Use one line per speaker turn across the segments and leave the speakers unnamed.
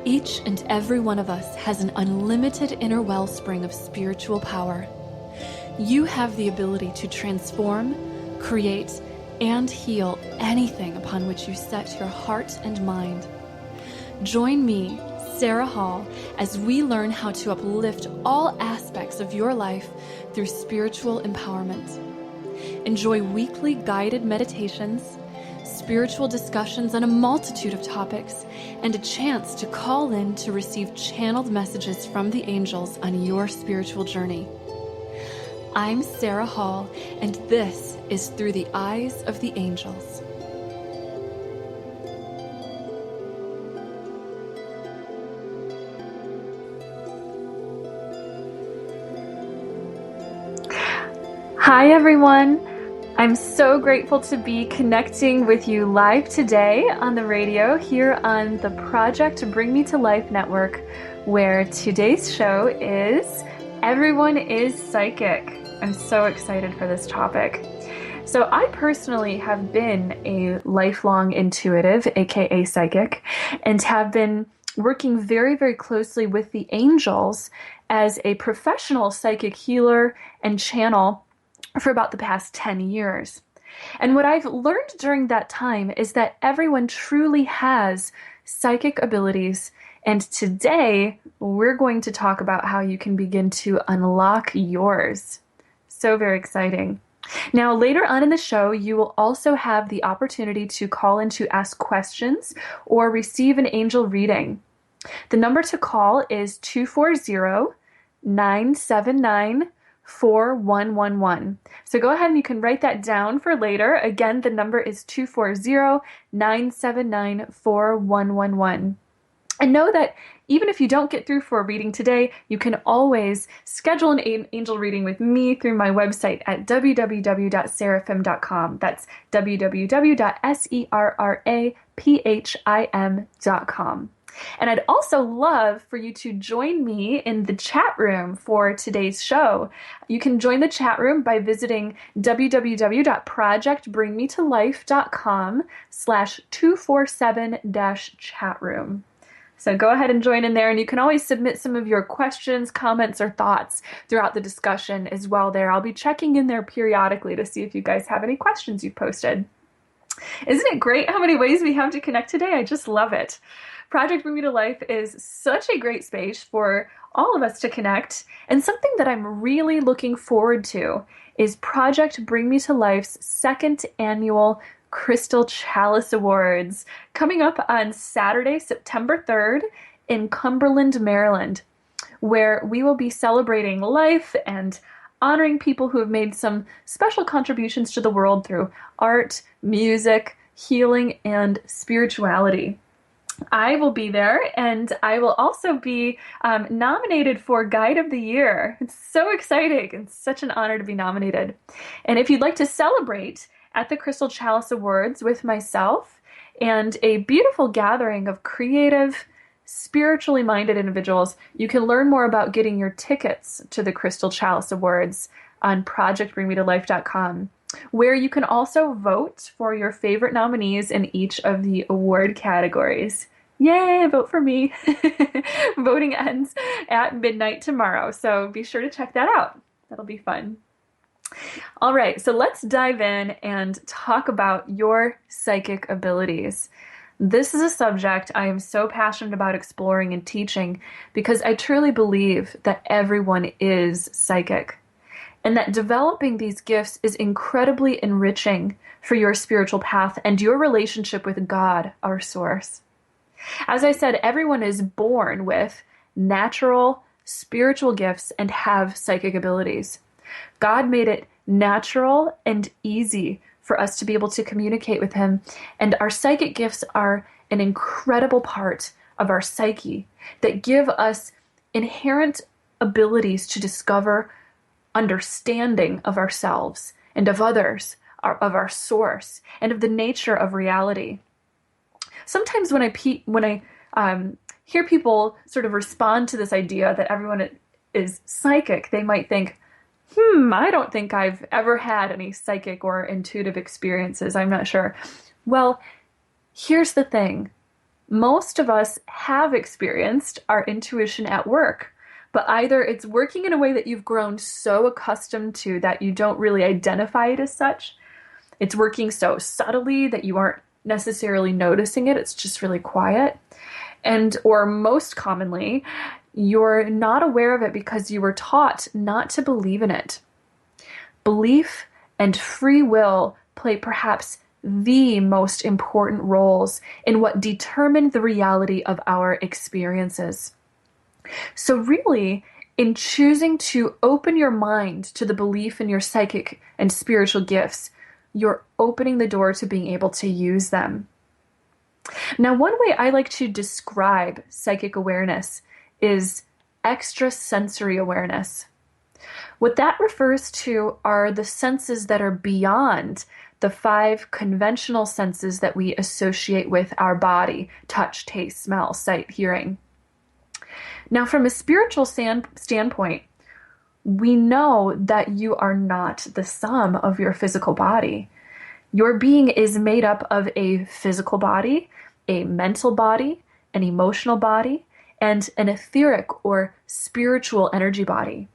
Each and every one of us has an unlimited inner wellspring of spiritual power. You have the ability to transform, create, and heal anything upon which you set your heart and mind. Join me, Sarah Hall, as we learn how to uplift all aspects of your life through spiritual empowerment. Enjoy weekly guided meditations, spiritual discussions on a multitude of topics, and a chance to call in to receive channeled messages from the angels on your spiritual journey. I'm Sarah Hall, and this is Through the Eyes of the Angels. Hi, everyone. I'm so grateful to be connecting with you live today on the radio here on the Project Bring Me to Life network, where today's show is Everyone is Psychic. I'm so excited for this topic. So I personally have been a lifelong intuitive, aka psychic, and have been working very, very closely with the angels as a professional psychic healer and channel for about the past 10 years. And what I've learned during that time is that everyone truly has psychic abilities. And today we're going to talk about how you can begin to unlock yours. So very exciting. Now, later on in the show, you will also have the opportunity to call in to ask questions or receive an angel reading. The number to call is 240-979-4111. So go ahead and you can write that down for later. Again, the number is 240-979-4111. And know that even if you don't get through for a reading today, you can always schedule an angel reading with me through my website at www.seraphim.com. That's www.seraphim.com. And I'd also love for you to join me in the chat room for today's show. You can join the chat room by visiting www.projectbringmetolife.com/247-chatroom. So go ahead and join in there, and you can always submit some of your questions, comments, or thoughts throughout the discussion as well there. I'll be checking in there periodically to see if you guys have any questions you've posted. Isn't it great how many ways we have to connect today? I just love it. Project Bring Me to Life is such a great space for all of us to connect, and something that I'm really looking forward to is Project Bring Me to Life's second annual Crystal Chalice Awards, coming up on Saturday, September 3rd in Cumberland, Maryland, where we will be celebrating life and honoring people who have made some special contributions to the world through art, music, healing, and spirituality. I will be there, and I will also be nominated for Guide of the Year. It's so exciting and such an honor to be nominated. And if you'd like to celebrate at the Crystal Chalice Awards with myself and a beautiful gathering of creative, spiritually minded individuals, you can learn more about getting your tickets to the Crystal Chalice Awards on projectbringmetolife.com, where you can also vote for your favorite nominees in each of the award categories. Yay, vote for me. Voting ends at midnight tomorrow, so be sure to check that out. That'll be fun. All right, so let's dive in and talk about your psychic abilities. This is a subject I am so passionate about exploring and teaching because I truly believe that everyone is psychic, and that developing these gifts is incredibly enriching for your spiritual path and your relationship with God, our source. As I said, everyone is born with natural spiritual gifts and have psychic abilities. God made it natural and easy for us to be able to communicate with Him, and our psychic gifts are an incredible part of our psyche that give us inherent abilities to discover understanding of ourselves and of others, of our source, and of the nature of reality. Sometimes when I hear people sort of respond to this idea that everyone is psychic, they might think, I don't think I've ever had any psychic or intuitive experiences. I'm not sure. Well, here's the thing. Most of us have experienced our intuition at work, but either it's working in a way that you've grown so accustomed to that you don't really identify it as such. It's working so subtly that you aren't necessarily noticing it. It's just really quiet. And, or most commonly, you're not aware of it because you were taught not to believe in it. Belief and free will play perhaps the most important roles in what determine the reality of our experiences. So, really, in choosing to open your mind to the belief in your psychic and spiritual gifts, you're opening the door to being able to use them. Now, one way I like to describe psychic awareness is extrasensory awareness. What that refers to are the senses that are beyond the 5 conventional senses that we associate with our body: touch, taste, smell, sight, hearing. Now, from a spiritual standpoint, we know that you are not the sum of your physical body. Your being is made up of a physical body, a mental body, an emotional body, and an etheric or spiritual energy body.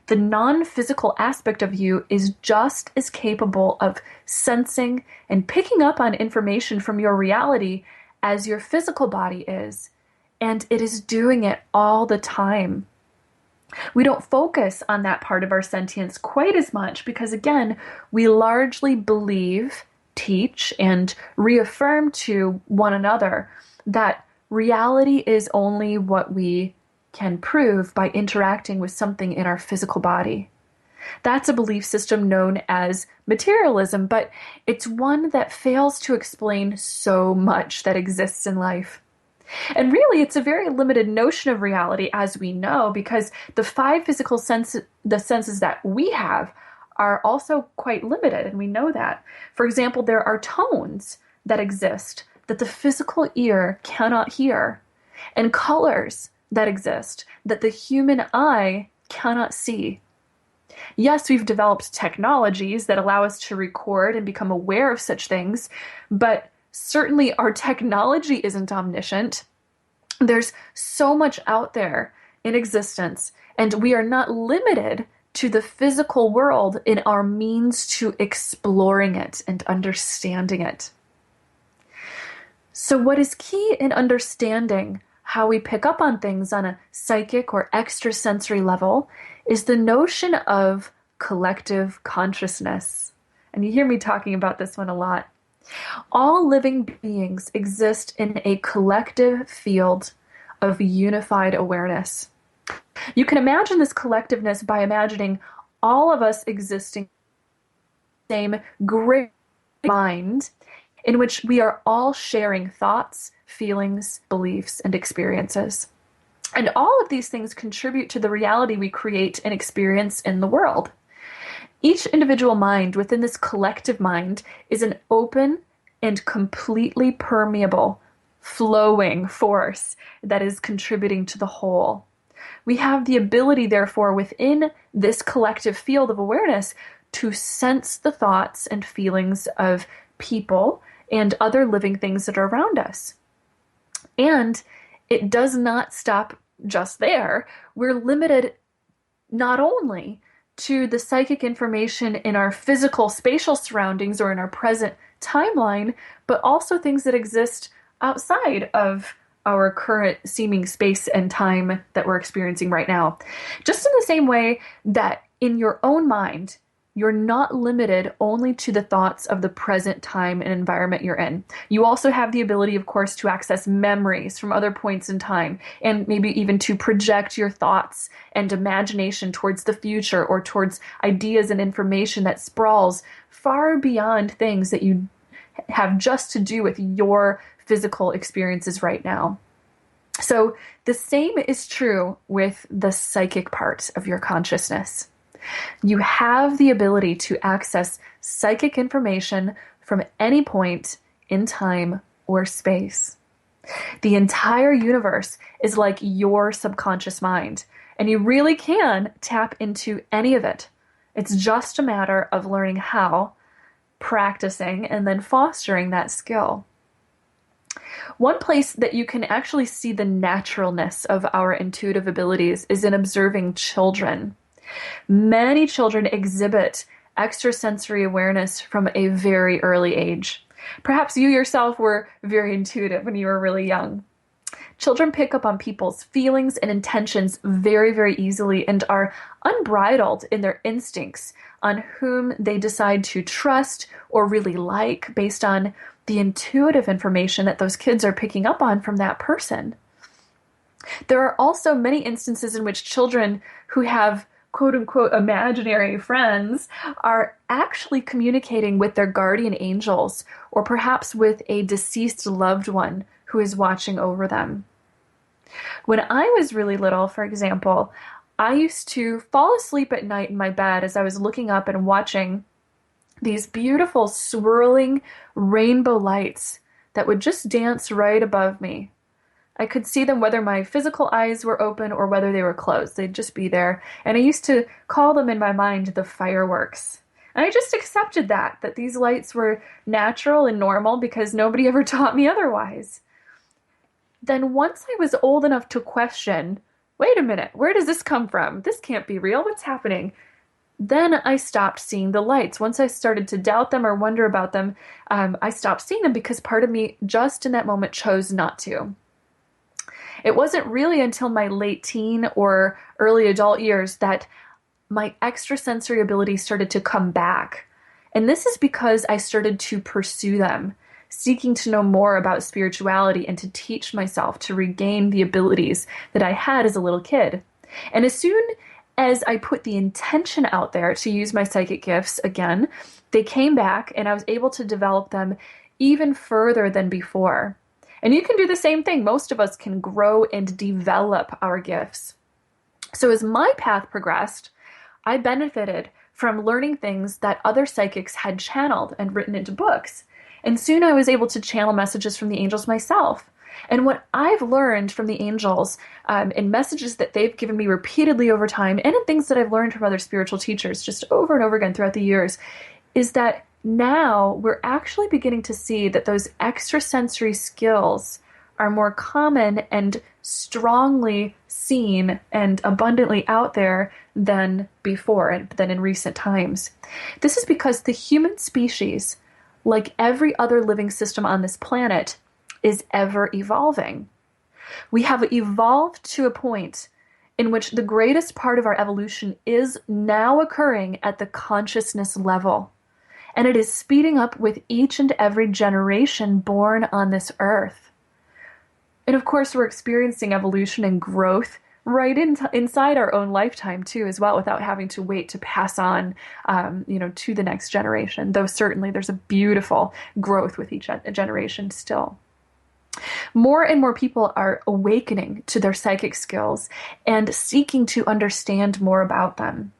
The non-physical aspect of you is just as capable of sensing and picking up on information from your reality as your physical body is, and it is doing it all the time. We don't focus on that part of our sentience quite as much because, again, we largely believe, teach, and reaffirm to one another that reality is only what we can prove by interacting with something in our physical body. That's a belief system known as materialism, but it's one that fails to explain so much that exists in life. And really, it's a very limited notion of reality, as we know, because the 5 physical senses, the senses that we have, are also quite limited, and we know that. For example, there are tones that exist that the physical ear cannot hear, and colors that exist that the human eye cannot see. Yes, we've developed technologies that allow us to record and become aware of such things, but certainly our technology isn't omniscient. There's so much out there in existence, and we are not limited to the physical world in our means to exploring it and understanding it. So what is key in understanding how we pick up on things on a psychic or extrasensory level is the notion of collective consciousness. And you hear me talking about this one a lot. All living beings exist in a collective field of unified awareness. You can imagine this collectiveness by imagining all of us existing in the same great mind in which we are all sharing thoughts, feelings, beliefs, and experiences. And all of these things contribute to the reality we create and experience in the world. Each individual mind within this collective mind is an open and completely permeable, flowing force that is contributing to the whole. We have the ability, therefore, within this collective field of awareness to sense the thoughts and feelings of people and other living things that are around us. And it does not stop just there. We're limited not only to the psychic information in our physical spatial surroundings or in our present timeline, but also things that exist outside of our current seeming space and time that we're experiencing right now. Just in the same way that in your own mind, you're not limited only to the thoughts of the present time and environment you're in. You also have the ability, of course, to access memories from other points in time, and maybe even to project your thoughts and imagination towards the future or towards ideas and information that sprawls far beyond things that you have just to do with your physical experiences right now. So the same is true with the psychic part of your consciousness. You have the ability to access psychic information from any point in time or space. The entire universe is like your subconscious mind, and you really can tap into any of it. It's just a matter of learning how, practicing, and then fostering that skill. One place that you can actually see the naturalness of our intuitive abilities is in observing children. Many children exhibit extrasensory awareness from a very early age. Perhaps you yourself were very intuitive when you were really young. Children pick up on people's feelings and intentions very, very easily and are unbridled in their instincts on whom they decide to trust or really like based on the intuitive information that those kids are picking up on from that person. There are also many instances in which children who have quote unquote imaginary friends are actually communicating with their guardian angels or perhaps with a deceased loved one who is watching over them. When I was really little, for example, I used to fall asleep at night in my bed as I was looking up and watching these beautiful swirling rainbow lights that would just dance right above me. I could see them whether my physical eyes were open or whether they were closed. They'd just be there. And I used to call them in my mind the fireworks. And I just accepted that these lights were natural and normal because nobody ever taught me otherwise. Then once I was old enough to question, wait a minute, where does this come from? This can't be real. What's happening? Then I stopped seeing the lights. Once I started to doubt them or wonder about them, I stopped seeing them because part of me just in that moment chose not to. It wasn't really until my late teen or early adult years that my extrasensory abilities started to come back. And this is because I started to pursue them, seeking to know more about spirituality and to teach myself to regain the abilities that I had as a little kid. And as soon as I put the intention out there to use my psychic gifts again, they came back and I was able to develop them even further than before. And you can do the same thing. Most of us can grow and develop our gifts. So as my path progressed, I benefited from learning things that other psychics had channeled and written into books. And soon I was able to channel messages from the angels myself. And what I've learned from the angels in messages that they've given me repeatedly over time and in things that I've learned from other spiritual teachers just over and over again throughout the years is that now we're actually beginning to see that those extrasensory skills are more common and strongly seen and abundantly out there than before and than in recent times. This is because the human species, like every other living system on this planet, is ever evolving. We have evolved to a point in which the greatest part of our evolution is now occurring at the consciousness level. And it is speeding up with each and every generation born on this earth. And of course, we're experiencing evolution and growth right inside our own lifetime too, as well, without having to wait to pass on, to the next generation. Though certainly there's a beautiful growth with each generation still. More and more people are awakening to their psychic skills and seeking to understand more about them.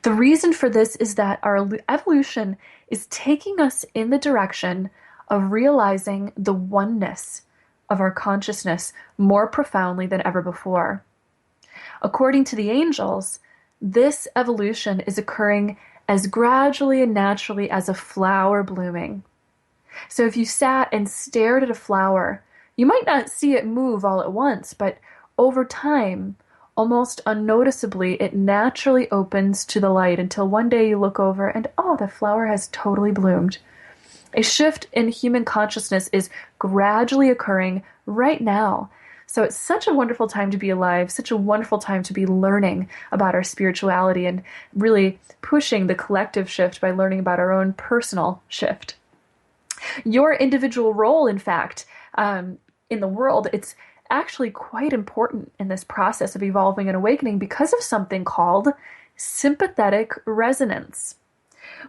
The reason for this is that our evolution is taking us in the direction of realizing the oneness of our consciousness more profoundly than ever before. According to the angels, this evolution is occurring as gradually and naturally as a flower blooming. So if you sat and stared at a flower, you might not see it move all at once, but over time, almost unnoticeably, it naturally opens to the light until one day you look over and, oh, the flower has totally bloomed. A shift in human consciousness is gradually occurring right now. So it's such a wonderful time to be alive, such a wonderful time to be learning about our spirituality and really pushing the collective shift by learning about our own personal shift. Your individual role, in fact, in the world, it's actually quite important in this process of evolving and awakening because of something called sympathetic resonance.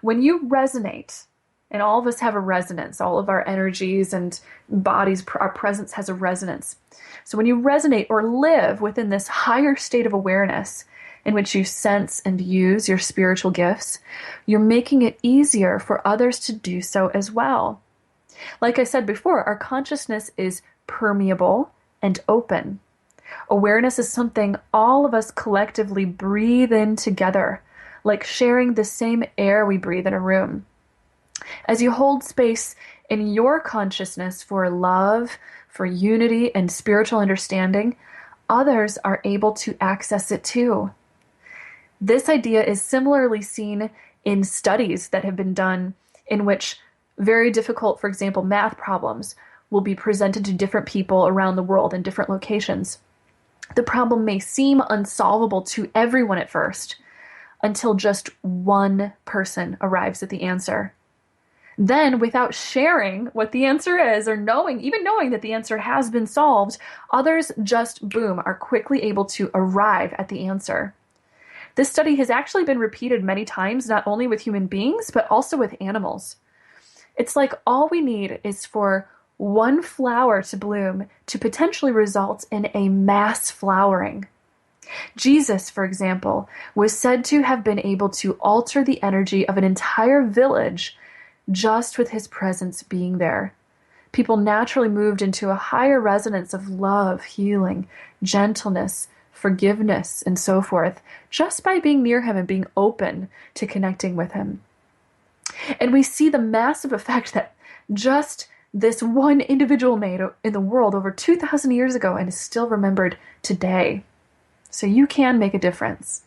When you resonate, and all of us have a resonance, all of our energies and bodies, our presence has a resonance. So when you resonate or live within this higher state of awareness in which you sense and use your spiritual gifts, you're making it easier for others to do so as well. Like I said before, our consciousness is permeable and open. Awareness is something all of us collectively breathe in together, like sharing the same air we breathe in a room. As you hold space in your consciousness for love, for unity and spiritual understanding, others are able to access it too. This idea is similarly seen in studies that have been done in which very difficult, for example, math problems will be presented to different people around the world in different locations. The problem may seem unsolvable to everyone at first until just one person arrives at the answer. Then, without sharing what the answer is or even knowing that the answer has been solved, others just, boom, are quickly able to arrive at the answer. This study has actually been repeated many times, not only with human beings, but also with animals. It's like all we need is for one flower to bloom to potentially result in a mass flowering. Jesus, for example, was said to have been able to alter the energy of an entire village just with his presence being there. People naturally moved into a higher resonance of love, healing, gentleness, forgiveness, and so forth, just by being near him and being open to connecting with him. And we see the massive effect that just this one individual made in the world over 2,000 years ago and is still remembered today. So you can make a difference.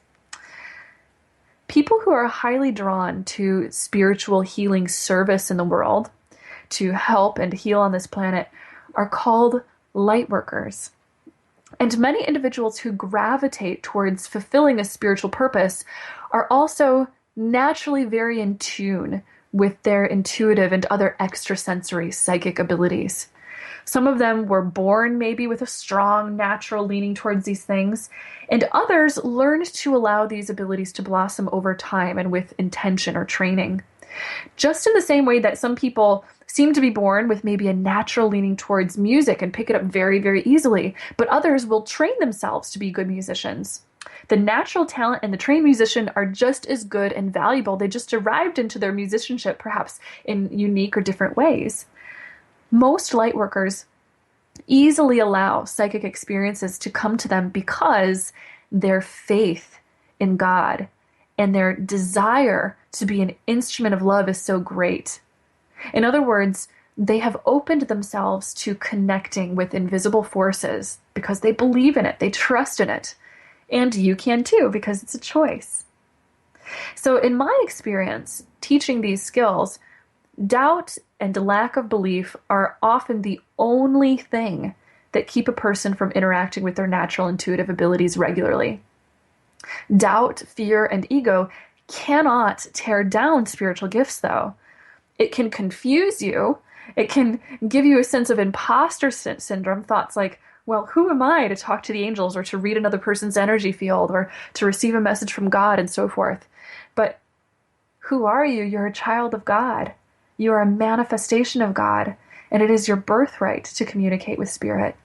People who are highly drawn to spiritual healing service in the world, to help and heal on this planet, are called light workers. And many individuals who gravitate towards fulfilling a spiritual purpose are also naturally very in tune with their intuitive and other extrasensory psychic abilities. Some of them were born maybe with a strong natural leaning towards these things, and others learned to allow these abilities to blossom over time and with intention or training. Just in the same way that some people seem to be born with maybe a natural leaning towards music and pick it up very, very easily, but others will train themselves to be good musicians. The natural talent and the trained musician are just as good and valuable. They just arrived into their musicianship perhaps in unique or different ways. Most light workers easily allow psychic experiences to come to them because their faith in God and their desire to be an instrument of love is so great. In other words, they have opened themselves to connecting with invisible forces because they believe in it, they trust in it. And you can too, because it's a choice. So in my experience, teaching these skills, doubt and lack of belief are often the only thing that keep a person from interacting with their natural intuitive abilities regularly. Doubt, fear, and ego cannot tear down spiritual gifts, though. It can confuse you. It can give you a sense of imposter syndrome, thoughts like, well, who am I to talk to the angels or to read another person's energy field or to receive a message from God and so forth. But who are you? You're a child of God. You are a manifestation of God, and it is your birthright to communicate with Spirit.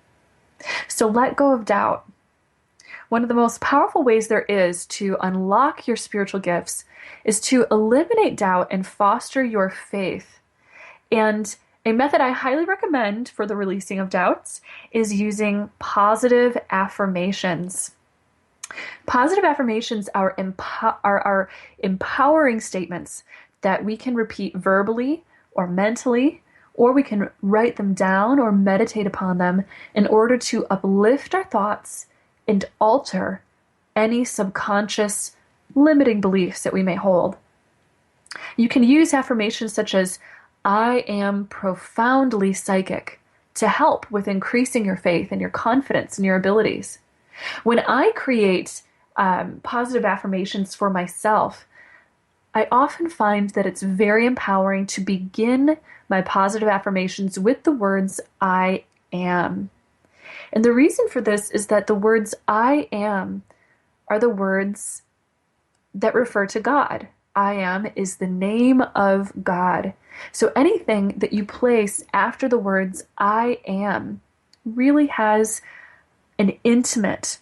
So let go of doubt. One of the most powerful ways there is to unlock your spiritual gifts is to eliminate doubt and foster your faith. And a method I highly recommend for the releasing of doubts is using positive affirmations. Positive affirmations are empowering statements that we can repeat verbally or mentally, or we can write them down or meditate upon them in order to uplift our thoughts and alter any subconscious limiting beliefs that we may hold. You can use affirmations such as, I am profoundly psychic, to help with increasing your faith and your confidence in your abilities. When I create positive affirmations for myself, I often find that it's very empowering to begin my positive affirmations with the words, I am. And the reason for this is that the words I am are the words that refer to God. I am is the name of God. So anything that you place after the words I am really has an intimate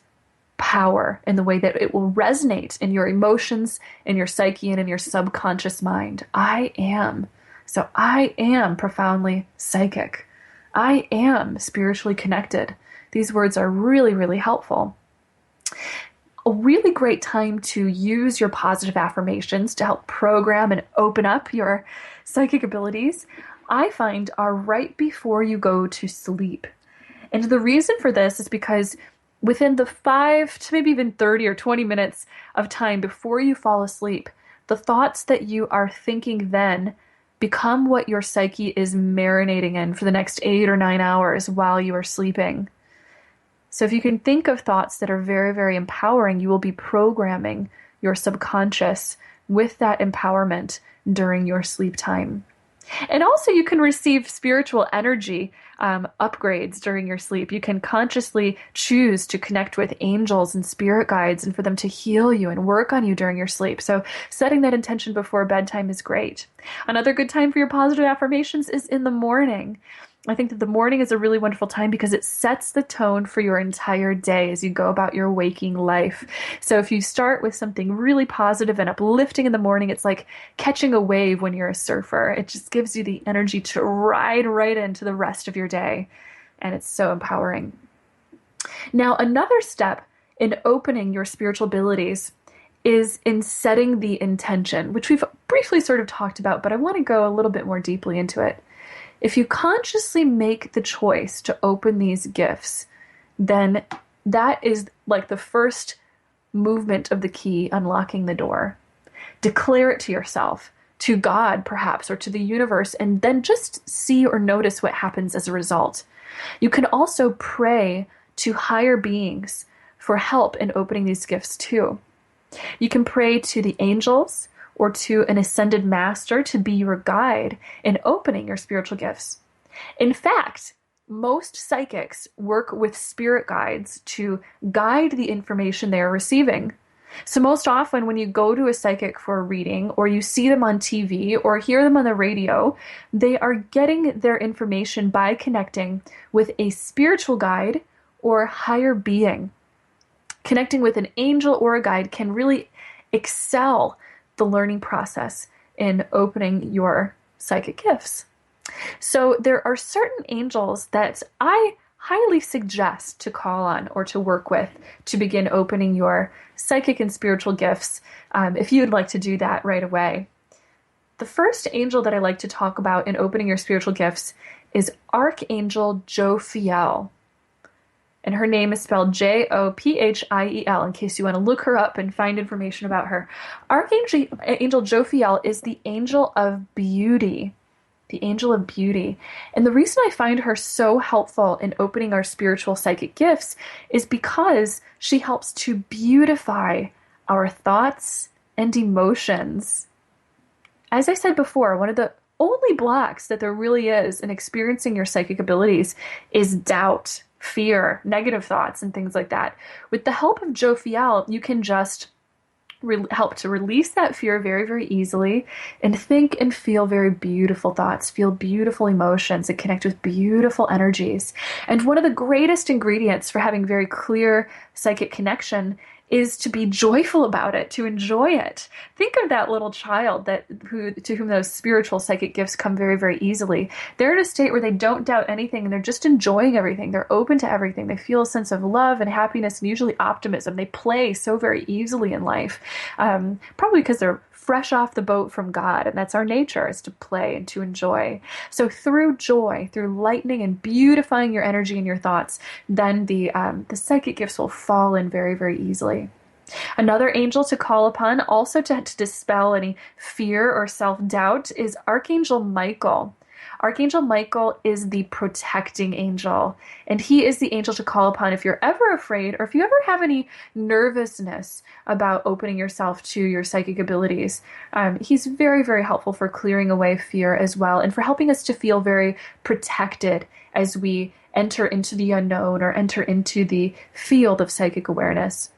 power in the way that it will resonate in your emotions, in your psyche, and in your subconscious mind. I am. So I am profoundly psychic. I am spiritually connected. These words are really, really helpful. A really great time to use your positive affirmations to help program and open up your psychic abilities I find are right before you go to sleep. And the reason for this is because within the 5 to maybe even 30 or 20 minutes of time before you fall asleep, the thoughts that you are thinking then become what your psyche is marinating in for the next 8 or 9 hours while you are sleeping. So if you can think of thoughts that are very, very empowering, you will be programming your subconscious with that empowerment during your sleep time. And also, you can receive spiritual energy upgrades during your sleep. You can consciously choose to connect with angels and spirit guides and for them to heal you and work on you during your sleep. So, setting that intention before bedtime is great. Another good time for your positive affirmations is in the morning. I think that the morning is a really wonderful time because it sets the tone for your entire day as you go about your waking life. So if you start with something really positive and uplifting in the morning, it's like catching a wave when you're a surfer. It just gives you the energy to ride right into the rest of your day. And it's so empowering. Now, another step in opening your spiritual abilities is in setting the intention, which we've briefly sort of talked about, but I want to go a little bit more deeply into it. If you consciously make the choice to open these gifts, then that is like the first movement of the key unlocking the door. Declare it to yourself, to God perhaps, or to the universe, and then just see or notice what happens as a result. You can also pray to higher beings for help in opening these gifts too. You can pray to the angels or to an ascended master to be your guide in opening your spiritual gifts. In fact, most psychics work with spirit guides to guide the information they are receiving. So most often when you go to a psychic for a reading, or you see them on TV or hear them on the radio, they are getting their information by connecting with a spiritual guide or higher being. Connecting with an angel or a guide can really excel the learning process in opening your psychic gifts. So there are certain angels that I highly suggest to call on or to work with to begin opening your psychic and spiritual gifts if you'd like to do that right away. The first angel that I like to talk about in opening your spiritual gifts is Archangel Jophiel. And her name is spelled Jophiel, in case you want to look her up and find information about her. Archangel Jophiel is the angel of beauty. The angel of beauty. And the reason I find her so helpful in opening our spiritual psychic gifts is because she helps to beautify our thoughts and emotions. As I said before, one of the only blocks that there really is in experiencing your psychic abilities is doubt, fear, negative thoughts, and things like that. With the help of Jophiel, you can just help to release that fear very, very easily and think and feel very beautiful thoughts, feel beautiful emotions, and connect with beautiful energies. And one of the greatest ingredients for having very clear psychic connection is to be joyful about it, to enjoy it. Think of that little child to whom those spiritual psychic gifts come very, very easily. They're in a state where they don't doubt anything and they're just enjoying everything. They're open to everything. They feel a sense of love and happiness and usually optimism. They play so very easily in life, probably because they're fresh off the boat from God, and that's our nature, is to play and to enjoy. So through joy, through lightening and beautifying your energy and your thoughts, then the psychic gifts will fall in very, very easily. Another angel to call upon, also to dispel any fear or self-doubt, is Archangel Michael. Archangel Michael is the protecting angel, and he is the angel to call upon if you're ever afraid or if you ever have any nervousness about opening yourself to your psychic abilities. He's very, very helpful for clearing away fear as well, and for helping us to feel very protected as we enter into the unknown or enter into the field of psychic awareness.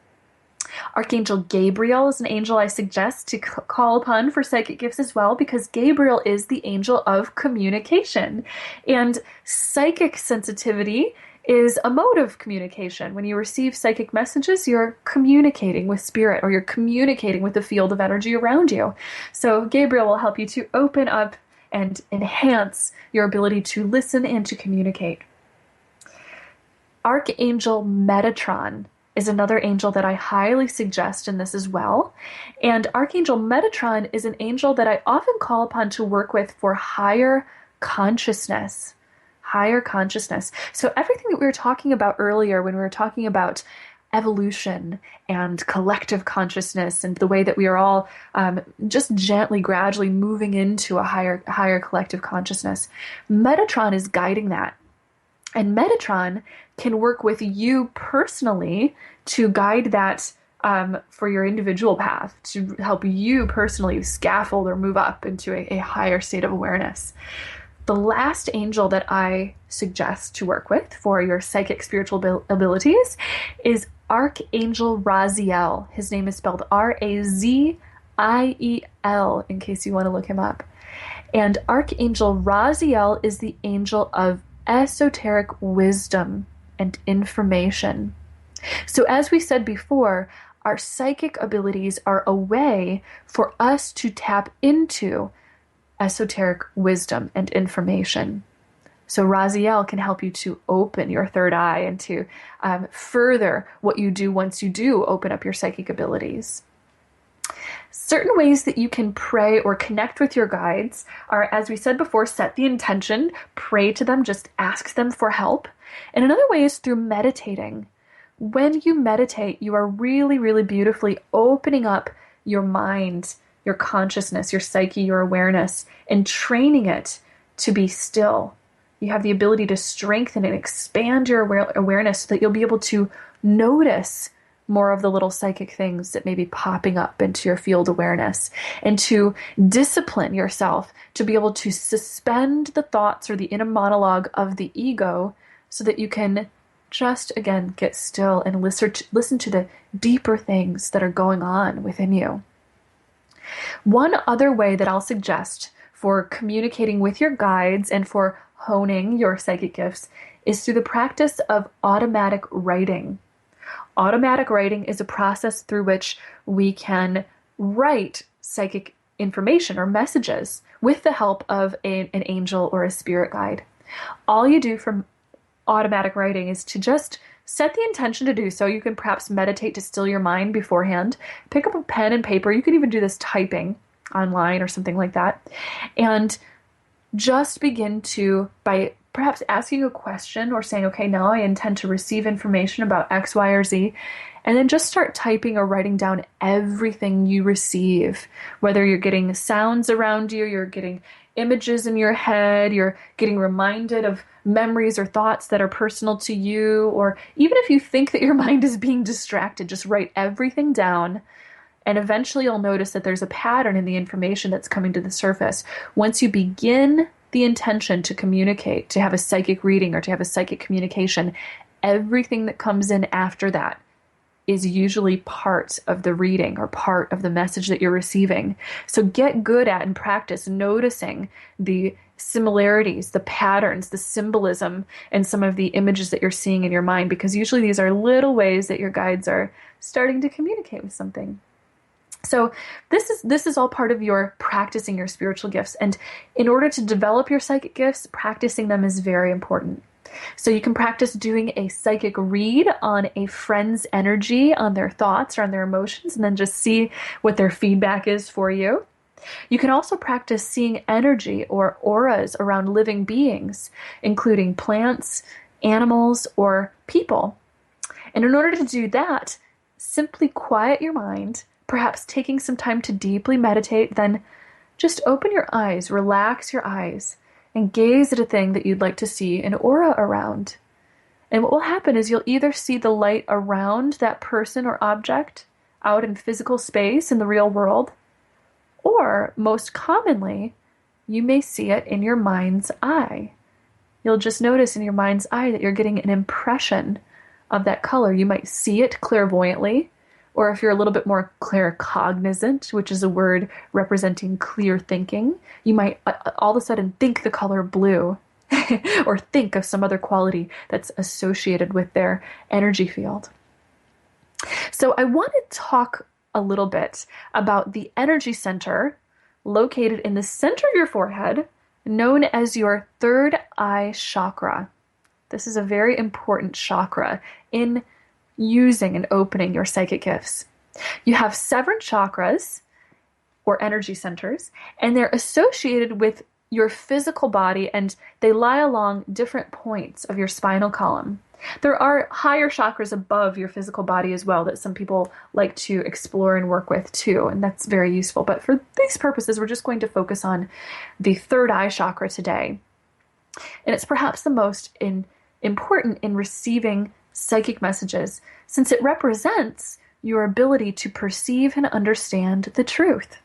Archangel Gabriel is an angel I suggest to call upon for psychic gifts as well, because Gabriel is the angel of communication. And psychic sensitivity is a mode of communication. When you receive psychic messages, you're communicating with spirit, or you're communicating with the field of energy around you. So Gabriel will help you to open up and enhance your ability to listen and to communicate. Archangel Metatron is another angel that I highly suggest in this as well. And Archangel Metatron is an angel that I often call upon to work with for higher consciousness, higher consciousness. So everything that we were talking about earlier when we were talking about evolution and collective consciousness and the way that we are all just gently, gradually moving into a higher collective consciousness, Metatron is guiding that. And Metatron can work with you personally to guide that for your individual path, to help you personally scaffold or move up into a higher state of awareness. The last angel that I suggest to work with for your psychic spiritual abilities is Archangel Raziel. His name is spelled Raziel, in case you want to look him up. And Archangel Raziel is the angel of esoteric wisdom and information. So as we said before, our psychic abilities are a way for us to tap into esoteric wisdom and information. So Raziel can help you to open your third eye and to further what you do once you do open up your psychic abilities. Certain ways that you can pray or connect with your guides are, as we said before, set the intention, pray to them, just ask them for help. And another way is through meditating. When you meditate, you are really, really beautifully opening up your mind, your consciousness, your psyche, your awareness, and training it to be still. You have the ability to strengthen and expand your awareness so that you'll be able to notice more of the little psychic things that may be popping up into your field awareness, and to discipline yourself to be able to suspend the thoughts or the inner monologue of the ego so that you can just, again, get still and listen to the deeper things that are going on within you. One other way that I'll suggest for communicating with your guides and for honing your psychic gifts is through the practice of automatic writing. Automatic writing is a process through which we can write psychic information or messages with the help of an angel or a spirit guide. All you do from automatic writing is to just set the intention to do so. You can perhaps meditate to still your mind beforehand. Pick up a pen and paper. You can even do this typing online or something like that. And just begin to, by perhaps asking a question or saying, okay, now I intend to receive information about X, Y, or Z, and then just start typing or writing down everything you receive, whether you're getting sounds around you, you're getting images in your head, you're getting reminded of memories or thoughts that are personal to you, or even if you think that your mind is being distracted, just write everything down. And eventually you'll notice that there's a pattern in the information that's coming to the surface. Once you begin the intention to communicate, to have a psychic reading or to have a psychic communication, everything that comes in after that is usually part of the reading or part of the message that you're receiving. So get good at and practice noticing the similarities, the patterns, the symbolism, and some of the images that you're seeing in your mind, because usually these are little ways that your guides are starting to communicate with something. So this is all part of your practicing your spiritual gifts. And in order to develop your psychic gifts, practicing them is very important. So you can practice doing a psychic read on a friend's energy, on their thoughts or on their emotions, and then just see what their feedback is for you. You can also practice seeing energy or auras around living beings, including plants, animals, or people. And in order to do that, simply quiet your mind, perhaps taking some time to deeply meditate, then just open your eyes, relax your eyes, and gaze at a thing that you'd like to see an aura around. And what will happen is you'll either see the light around that person or object out in physical space in the real world, or most commonly, you may see it in your mind's eye. You'll just notice in your mind's eye that you're getting an impression of that color. You might see it clairvoyantly, or if you're a little bit more claircognizant, which is a word representing clear thinking, you might all of a sudden think the color blue or think of some other quality that's associated with their energy field. So I want to talk a little bit about the energy center located in the center of your forehead, known as your third eye chakra. This is a very important chakra in using and opening your psychic gifts. You have 7 chakras or energy centers, and they're associated with your physical body, and they lie along different points of your spinal column. There are higher chakras above your physical body as well that some people like to explore and work with too, and that's very useful. But for these purposes, we're just going to focus on the third eye chakra today. And it's perhaps the most important in receiving psychic messages, since it represents your ability to perceive and understand the truth.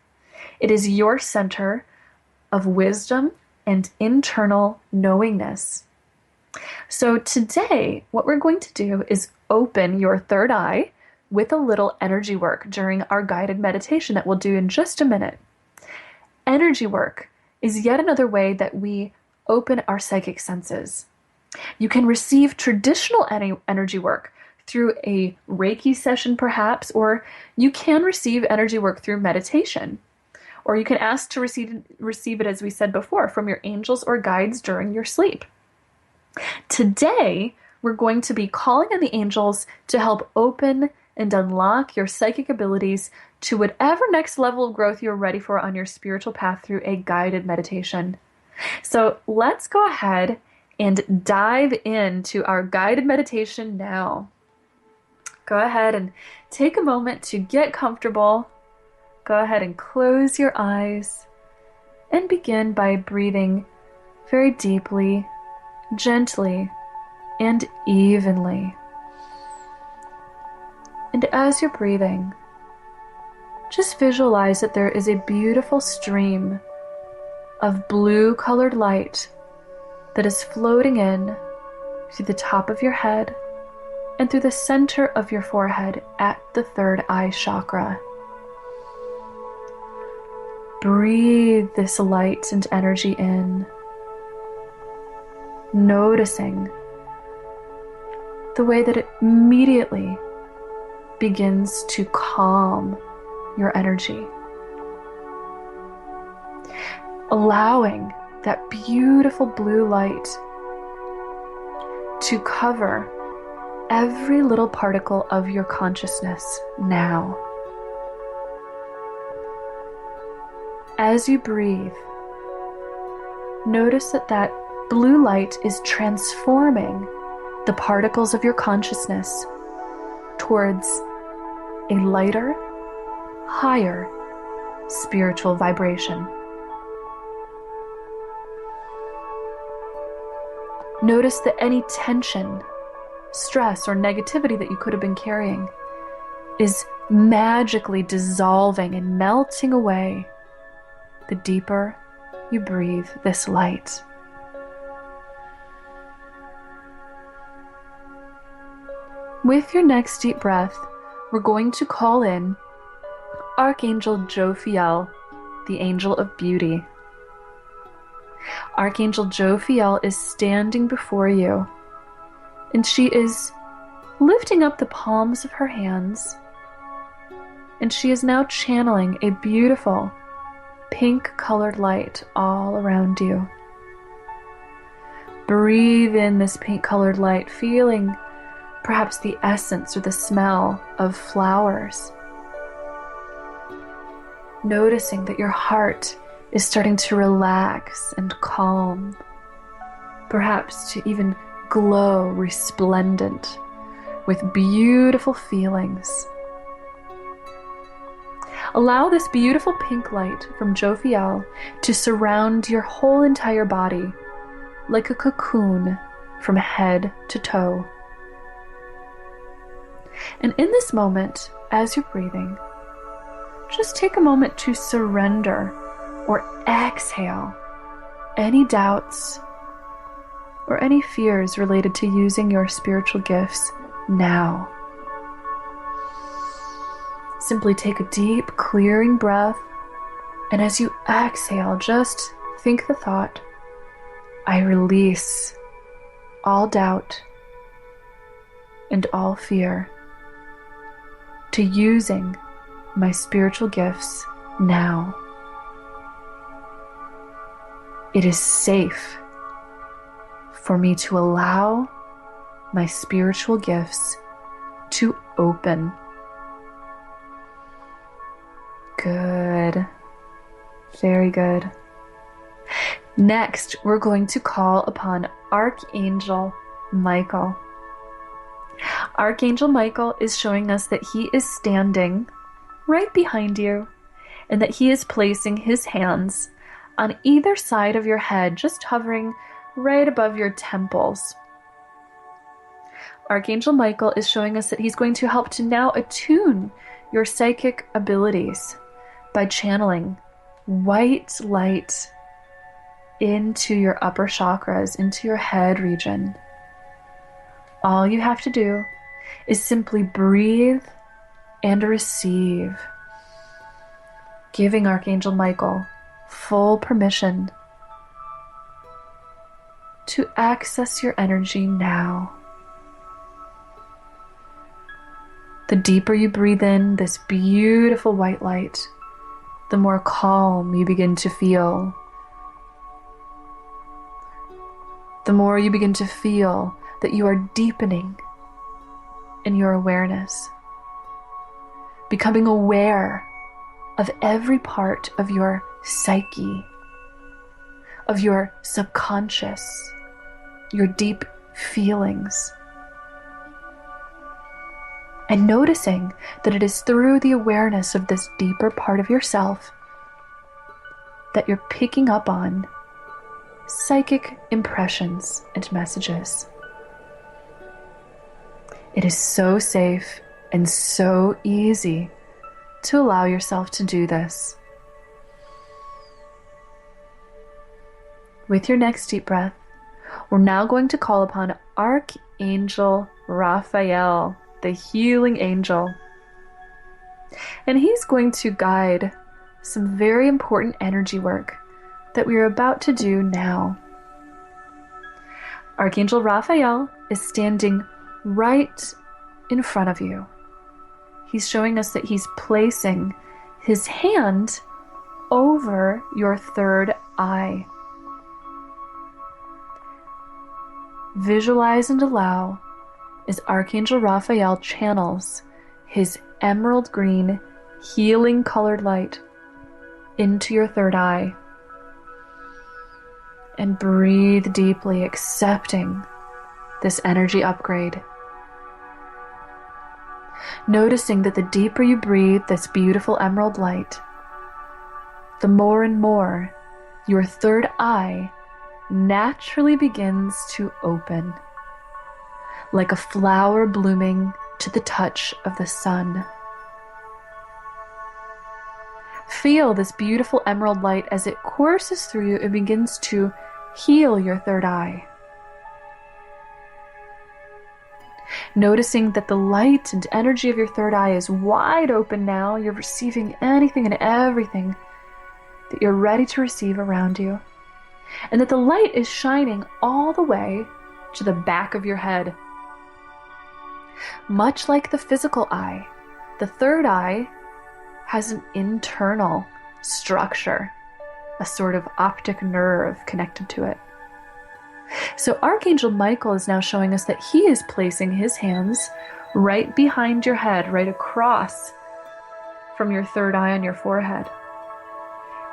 It is your center of wisdom and internal knowingness. So today, what we're going to do is open your third eye with a little energy work during our guided meditation that we'll do in just a minute. Energy work is yet another way that we open our psychic senses. You can receive traditional energy work through a Reiki session perhaps, or you can receive energy work through meditation. Or you can ask to receive it, as we said before, from your angels or guides during your sleep. Today, we're going to be calling on the angels to help open and unlock your psychic abilities to whatever next level of growth you're ready for on your spiritual path through a guided meditation. So let's go ahead and dive into our guided meditation now. Go ahead and take a moment to get comfortable. Go ahead and close your eyes and begin by breathing very deeply, gently, and evenly. And as you're breathing, just visualize that there is a beautiful stream of blue-colored light that is floating in through the top of your head and through the center of your forehead at the third eye chakra. Breathe this light and energy in, noticing the way that it immediately begins to calm your energy. Allowing that beautiful blue light to cover every little particle of your consciousness now. As you breathe, notice that blue light is transforming the particles of your consciousness towards a lighter, higher spiritual vibration. Notice that any tension, stress, or negativity that you could have been carrying is magically dissolving and melting away the deeper you breathe this light. With your next deep breath, we're going to call in Archangel Jophiel, the angel of beauty. Archangel Jophiel is standing before you, and she is lifting up the palms of her hands, and she is now channeling a beautiful pink-colored light all around you. Breathe in this pink-colored light, feeling perhaps the essence or the smell of flowers. Noticing that your heart is starting to relax and calm, perhaps to even glow resplendent with beautiful feelings. Allow this beautiful pink light from Jophiel to surround your whole entire body like a cocoon from head to toe. And in this moment, as you're breathing, just take a moment to surrender or exhale any doubts or any fears related to using your spiritual gifts now. Simply take a deep, clearing breath, and as you exhale, just think the thought, I release all doubt and all fear to using my spiritual gifts now. It is safe for me to allow my spiritual gifts to open. Good. Very good. Next, we're going to call upon Archangel Michael. Archangel Michael is showing us that he is standing right behind you and that he is placing his hands on either side of your head, just hovering right above your temples. Archangel Michael is showing us that he's going to help to now attune your psychic abilities by channeling white light into your upper chakras, into your head region. All you have to do is simply breathe and receive, giving Archangel Michael full permission to access your energy now. The deeper you breathe in this beautiful white light, the more calm you begin to feel. The more you begin to feel that you are deepening in your awareness, becoming aware of every part of your psyche, of your subconscious, your deep feelings, and noticing that it is through the awareness of this deeper part of yourself that you're picking up on psychic impressions and messages. It is so safe and so easy to allow yourself to do this. With your next deep breath, we're now going to call upon Archangel Raphael, the healing angel. And he's going to guide some very important energy work that we are about to do now. Archangel Raphael is standing right in front of you. He's showing us that he's placing his hand over your third eye. Visualize and allow as Archangel Raphael channels his emerald green, healing colored light into your third eye. And breathe deeply, accepting this energy upgrade. Noticing that the deeper you breathe this beautiful emerald light, the more and more your third eye naturally begins to open, like a flower blooming to the touch of the sun. Feel this beautiful emerald light as it courses through you and begins to heal your third eye. Noticing that the light and energy of your third eye is wide open now. You're receiving anything and everything that you're ready to receive around you. And that the light is shining all the way to the back of your head. Much like the physical eye, the third eye has an internal structure, a sort of optic nerve connected to it. So Archangel Michael is now showing us that he is placing his hands right behind your head, right across from your third eye on your forehead.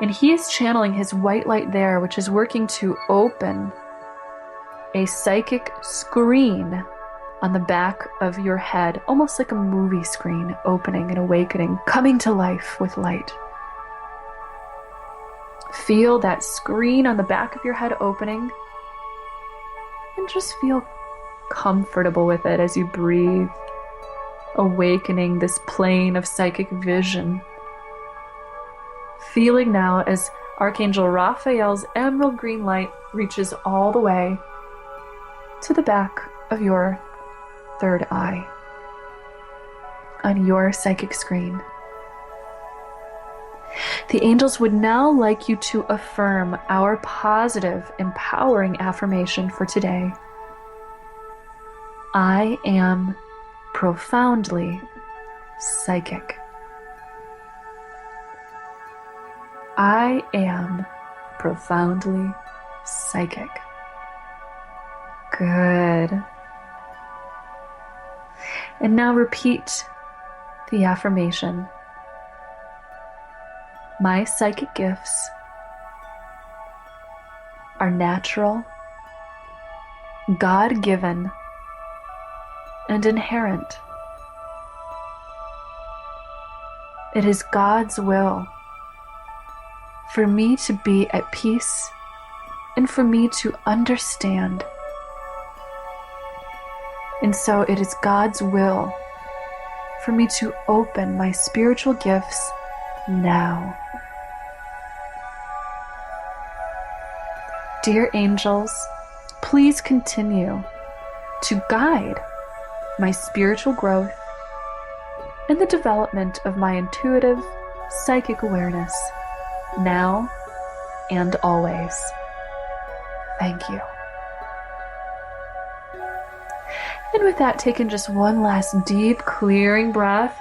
And he is channeling his white light there, which is working to open a psychic screen on the back of your head, almost like a movie screen, opening and awakening, coming to life with light. Feel that screen on the back of your head opening, and just feel comfortable with it as you breathe, awakening this plane of psychic vision. Feeling now as Archangel Raphael's emerald green light reaches all the way to the back of your third eye on your psychic screen. The angels would now like you to affirm our positive, empowering affirmation for today. I am profoundly psychic. I am profoundly psychic. Good. And now repeat the affirmation. My psychic gifts are natural, God-given, and inherent. It is God's will for me to be at peace and for me to understand. And so it is God's will for me to open my spiritual gifts now. Dear angels, please continue to guide my spiritual growth and the development of my intuitive psychic awareness now and always. Thank you. And with that, take in just one last deep, clearing breath.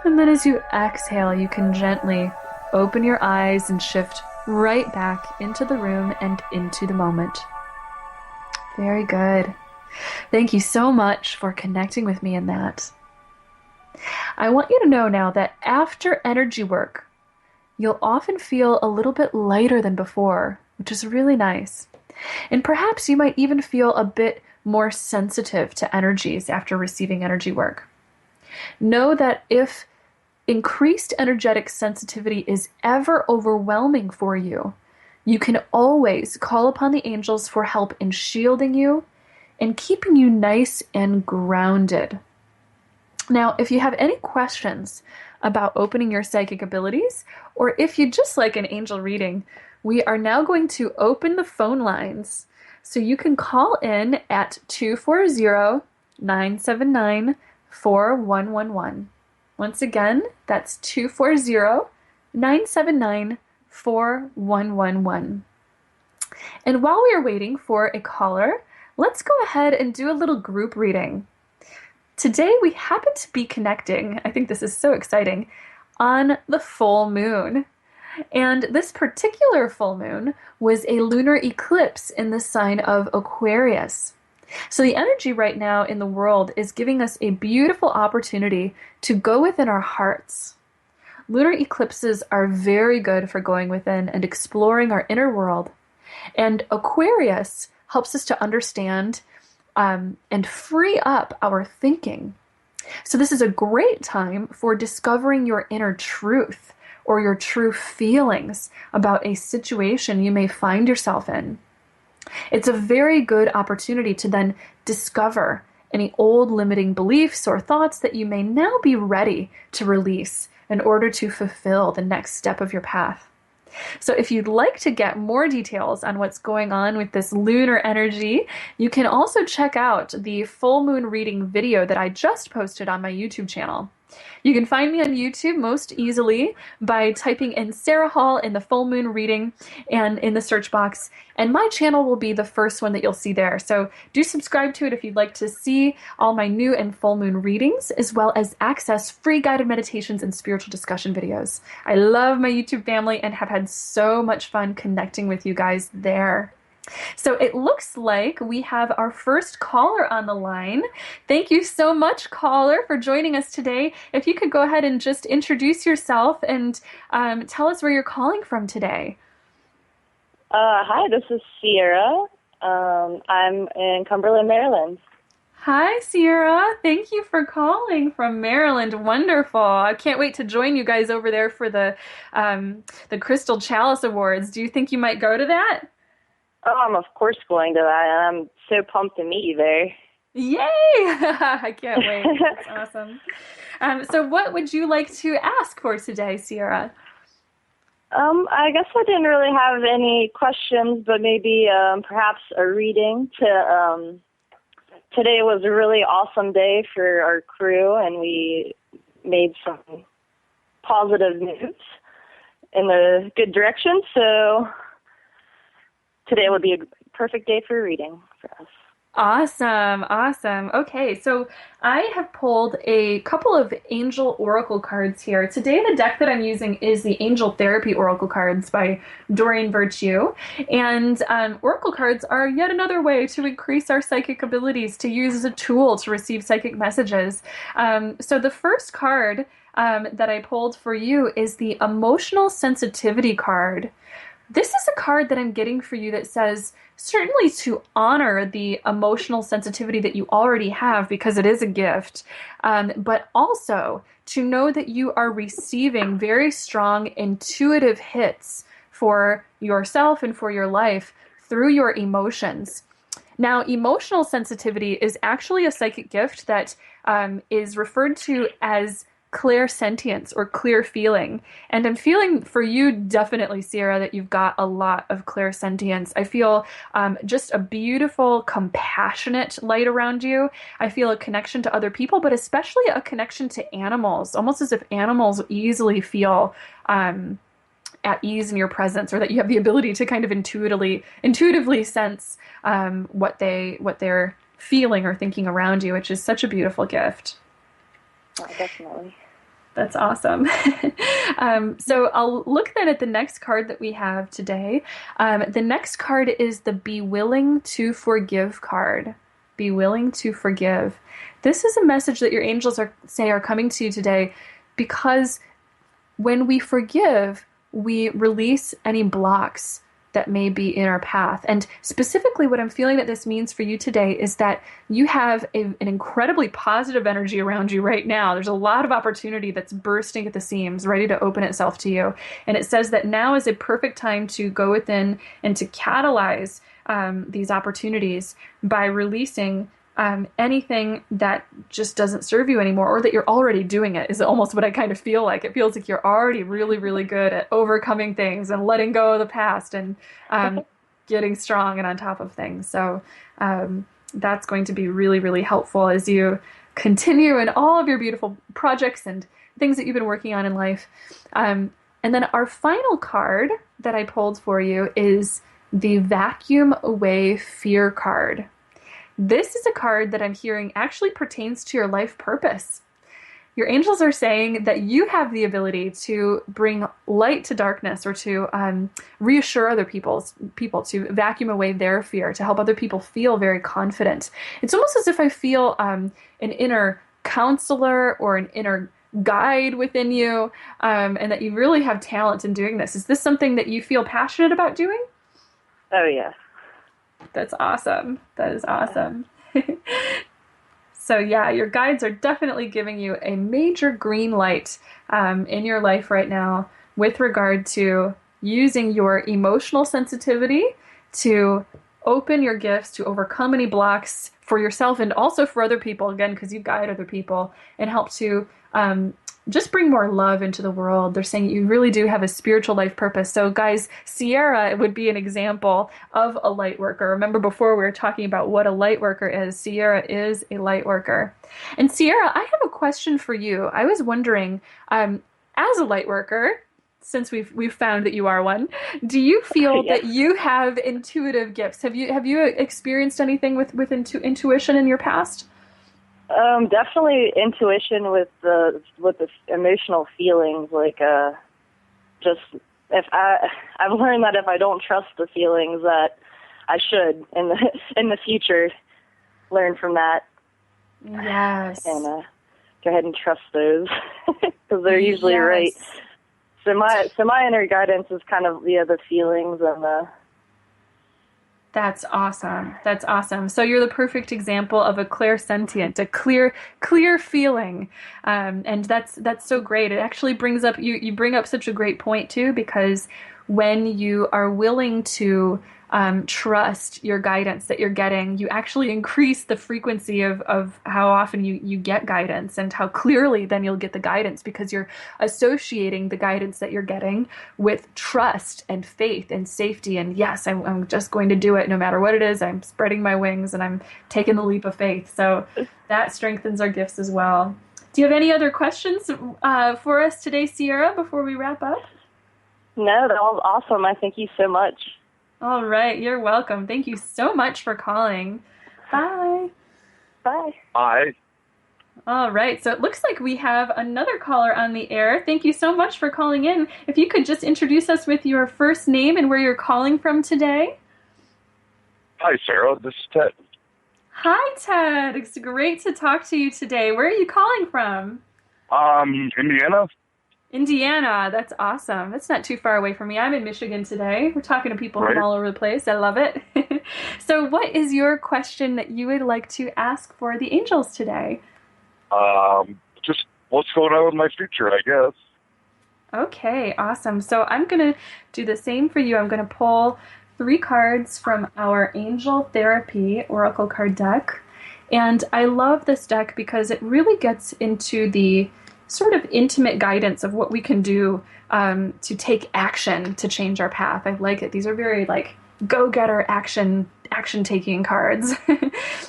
And then as you exhale, you can gently open your eyes and shift right back into the room and into the moment. Very good. Thank you so much for connecting with me in that. I want you to know now that after energy work, you'll often feel a little bit lighter than before, which is really nice. And perhaps you might even feel a bit more sensitive to energies after receiving energy work. Know that if increased energetic sensitivity is ever overwhelming for you, you can always call upon the angels for help in shielding you and keeping you nice and grounded. Now, if you have any questions about opening your psychic abilities, or if you'd just like an angel reading, we are now going to open the phone lines. So you can call in at 240-979-4111. Once again, that's 240-979-4111. And while we are waiting for a caller, let's go ahead and do a little group reading. Today we happen to be connecting, I think this is so exciting, on the full moon. And this particular full moon was a lunar eclipse in the sign of Aquarius. So the energy right now in the world is giving us a beautiful opportunity to go within our hearts. Lunar eclipses are very good for going within and exploring our inner world. And Aquarius helps us to understand and free up our thinking. So this is a great time for discovering your inner truth or your true feelings about a situation you may find yourself in. It's a very good opportunity to then discover any old limiting beliefs or thoughts that you may now be ready to release in order to fulfill the next step of your path. So if you'd like to get more details on what's going on with this lunar energy, you can also check out the full moon reading video that I just posted on my YouTube channel. You can find me on YouTube most easily by typing in Sarah Hall in the full moon reading and in the search box. And my channel will be the first one that you'll see there. So do subscribe to it if you'd like to see all my new and full moon readings, as well as access free guided meditations and spiritual discussion videos. I love my YouTube family and have had so much fun connecting with you guys there. So it looks like we have our first caller on the line. Thank you so much, caller, for joining us today. If you could go ahead and just introduce yourself and tell us where you're calling from today.
Hi, this is Sierra. I'm in Cumberland, Maryland.
Hi, Sierra. Thank you for calling from Maryland. Wonderful. I can't wait to join you guys over there for the Crystal Chalice Awards. Do you think you might go to that?
Oh, I'm of course going to that, and I'm so pumped to meet you there.
Yay! I can't wait. That's awesome. So what would you like to ask for today, Sierra?
I guess I didn't really have any questions, but maybe perhaps a reading. Today was a really awesome day for our crew, and we made some positive moves in the good direction, so today would be a perfect day for reading for us.
Awesome. Awesome. Okay, so I have pulled a couple of angel oracle cards here. Today the deck that I'm using is the Angel Therapy Oracle cards by Doreen Virtue. And oracle cards are yet another way to increase our psychic abilities, to use as a tool to receive psychic messages. So the first card that I pulled for you is the Emotional Sensitivity card. This is a card that I'm getting for you that says certainly to honor the emotional sensitivity that you already have because it is a gift, but also to know that you are receiving very strong intuitive hits for yourself and for your life through your emotions. Now, emotional sensitivity is actually a psychic gift that is referred to as clairsentience or clear feeling. And I'm feeling for you definitely, Sierra, that you've got a lot of clairsentience. I feel just a beautiful, compassionate light around you. I feel a connection to other people, but especially a connection to animals, almost as if animals easily feel at ease in your presence, or that you have the ability to kind of intuitively sense what they're feeling or thinking around you, which is such a beautiful gift.
Oh, definitely.
That's awesome. So I'll look then at the next card that we have today. The next card is the Be Willing to Forgive card. Be willing to forgive. This is a message that your angels are coming to you today, because when we forgive, we release any blocks that may be in our path. And specifically, what I'm feeling that this means for you today is that you have an incredibly positive energy around you right now. There's a lot of opportunity that's bursting at the seams, ready to open itself to you. And it says that now is a perfect time to go within and to catalyze these opportunities by releasing anything that just doesn't serve you anymore, or that you're already doing it, is almost what I kind of feel like. It feels like you're already really, really good at overcoming things and letting go of the past and getting strong and on top of things. So that's going to be really, really helpful as you continue in all of your beautiful projects and things that you've been working on in life. And then our final card that I pulled for you is the Vacuum Away Fear card. This is a card that I'm hearing actually pertains to your life purpose. Your angels are saying that you have the ability to bring light to darkness, or to reassure other people, to vacuum away their fear, to help other people feel very confident. It's almost as if I feel an inner counselor or an inner guide within you, and that you really have talent in doing this. Is this something that you feel passionate about doing?
Oh, yeah.
That's awesome. That is awesome. So yeah, your guides are definitely giving you a major green light in your life right now with regard to using your emotional sensitivity to open your gifts, to overcome any blocks for yourself and also for other people, again, because you guide other people, and help to just bring more love into the world. They're saying you really do have a spiritual life purpose. So guys, Sierra would be an example of a light worker. Remember before we were talking about what a light worker is. Sierra is a light worker. And Sierra, I have a question for you. I was wondering, as a light worker, since we've found that you are one, do you feel
Yes.
that you have intuitive gifts? Have you experienced anything with intuition in your past?
Definitely intuition with the emotional feelings. Like, just if I've learned that if I don't trust the feelings, that I should in the future learn from that.
Yes.
And go ahead and trust those because they're usually right. So my inner guidance is kind of the feelings and the.
That's awesome. That's awesome. So you're the perfect example of a clairsentient, a clear feeling, and that's so great. It actually brings up you bring up such a great point too, because when you are willing to trust your guidance that you're getting, you actually increase the frequency of how often you get guidance, and how clearly then you'll get the guidance, because you're associating the guidance that you're getting with trust and faith and safety. And yes, I'm just going to do it no matter what it is. I'm spreading my wings and I'm taking the leap of faith. So that strengthens our gifts as well. Do you have any other questions for us today, Sierra, before we wrap up?
No, that was awesome. I thank you so much.
All right. You're welcome. Thank you so much for calling. Bye.
Bye.
Bye.
All right. So it looks like we have another caller on the air. Thank you so much for calling in. If you could just introduce us with your first name and where you're calling from today.
Hi, Sarah. This is Ted.
Hi, Ted. It's great to talk to you today. Where are you calling from?
Indiana.
Indiana, that's awesome. That's not too far away from me. I'm in Michigan today. We're talking to people from
right?
all over the place. I love it. So, what is your question that you would like to ask for the angels today?
Just what's going on with my future, I guess.
Okay, awesome. So, I'm going to do the same for you. I'm going to pull three cards from our Angel Therapy Oracle card deck. And I love this deck because it really gets into the sort of intimate guidance of what we can do to take action to change our path. I like it. These are very like go-getter action taking cards.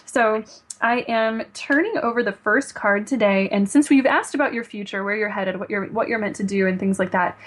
So I am turning over the first card today, and since we've asked about your future, where you're headed, what you're meant to do, and things like that,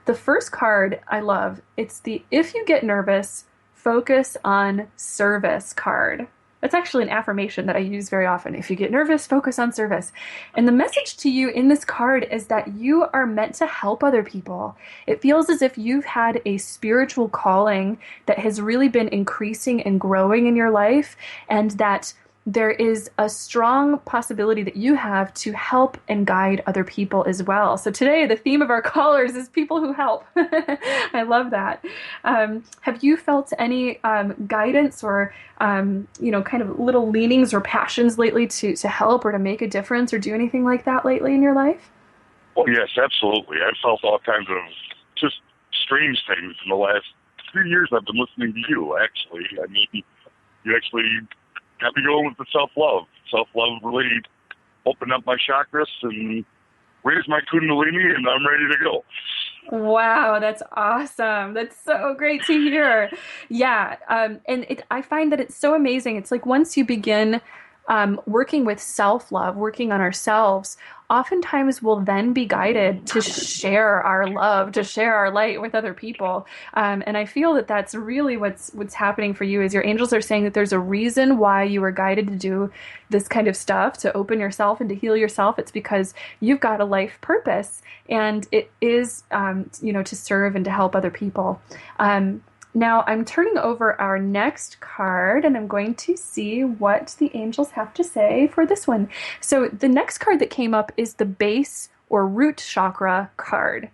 the first card I love. It's the if you get nervous, focus on service card. That's actually an affirmation that I use very often. If you get nervous, focus on service. And the message to you in this card is that you are meant to help other people. It feels as if you've had a spiritual calling that has really been increasing and growing in your life, and that there is a strong possibility that you have to help and guide other people as well. So today, the theme of our callers is people who help. I love that. Have you felt any guidance or, kind of little leanings or passions lately to help or to make a difference or do anything like that lately in your life?
Oh, yes, absolutely. I've felt all kinds of just strange things in the last 3 years I've been listening to you, actually. I mean, you actually got me going with the self-love. Self-love really opened up my chakras and raised my kundalini, and I'm ready to go.
Wow, that's awesome. That's so great to hear. Yeah, I find that it's so amazing. It's like once you begin working with self-love, working on ourselves, oftentimes we'll then be guided to share our love, to share our light with other people. And I feel that that's really what's happening for you is your angels are saying that there's a reason why you were guided to do this kind of stuff, to open yourself and to heal yourself. It's because you've got a life purpose, and it is, to serve and to help other people. Now I'm turning over our next card, and I'm going to see what the angels have to say for this one. So the next card that came up is the base or root chakra card.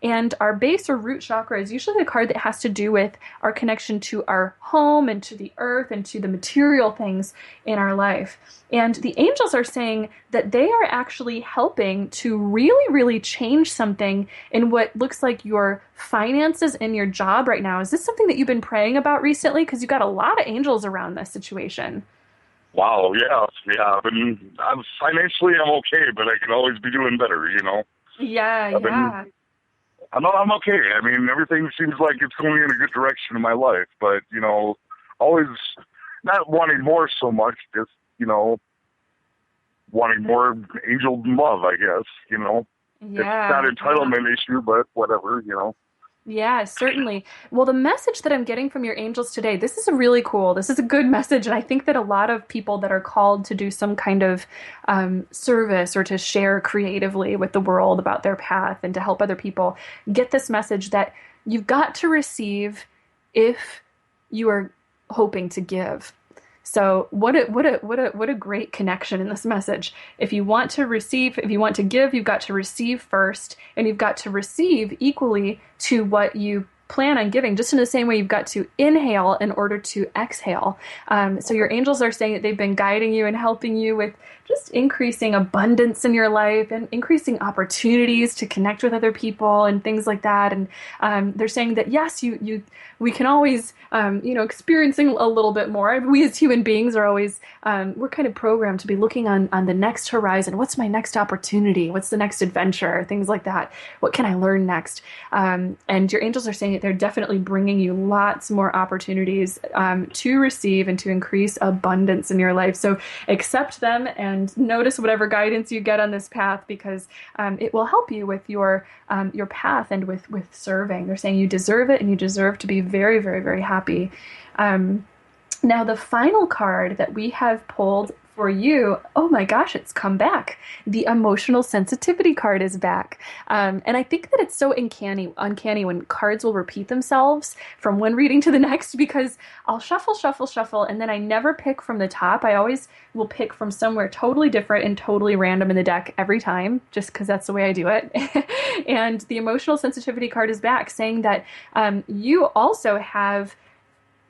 And our base or root chakra is usually the card that has to do with our connection to our home and to the earth and to the material things in our life. And the angels are saying that they are actually helping to really, really change something in what looks like your finances and your job right now. Is this something that you've been praying about recently? Because you've got a lot of angels around this situation.
Wow, yeah. Financially, I'm okay, but I can always be doing better,
Yeah, yeah.
I'm okay. I mean, everything seems like it's going in a good direction in my life, but, always not wanting more so much, just, wanting more angel love, I guess, It's not an entitlement issue, but whatever.
Yeah, certainly. Well, the message that I'm getting from your angels today, this is a good message. And I think that a lot of people that are called to do some kind of service or to share creatively with the world about their path and to help other people get this message that you've got to receive if you are hoping to give. So what a great connection in this message. If you want to receive, if you want to give, you've got to receive first, and you've got to receive equally to what you plan on giving, just in the same way you've got to inhale in order to exhale. So your angels are saying that they've been guiding you and helping you with just increasing abundance in your life and increasing opportunities to connect with other people and things like that. And they're saying that yes, we can always experiencing a little bit more. We as human beings are always we're kind of programmed to be looking on the next horizon. What's my next opportunity? What's the next adventure? Things like that. What can I learn next? And your angels are saying that they're definitely bringing you lots more opportunities to receive and to increase abundance in your life. So accept them and notice whatever guidance you get on this path, because it will help you with your path and with serving. They're saying you deserve it, and you deserve to be very, very, very happy. Now, the final card that we have pulled for you, oh my gosh, it's come back. The emotional sensitivity card is back. And I think that it's so uncanny when cards will repeat themselves from one reading to the next because I'll shuffle, and then I never pick from the top. I always will pick from somewhere totally different and totally random in the deck every time, just because that's the way I do it. And the emotional sensitivity card is back, saying that you also have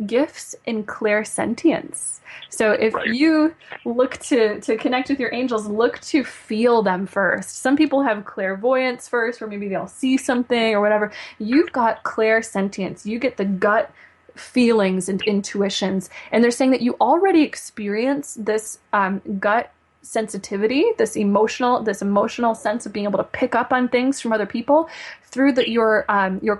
gifts in clairsentience. So if you look to connect with your angels, look to feel them first. Some people have clairvoyance first, or maybe they'll see something or whatever. You've got clairsentience. You get the gut feelings and intuitions. And they're saying that you already experience this gut sensitivity, this emotional sense of being able to pick up on things from other people through your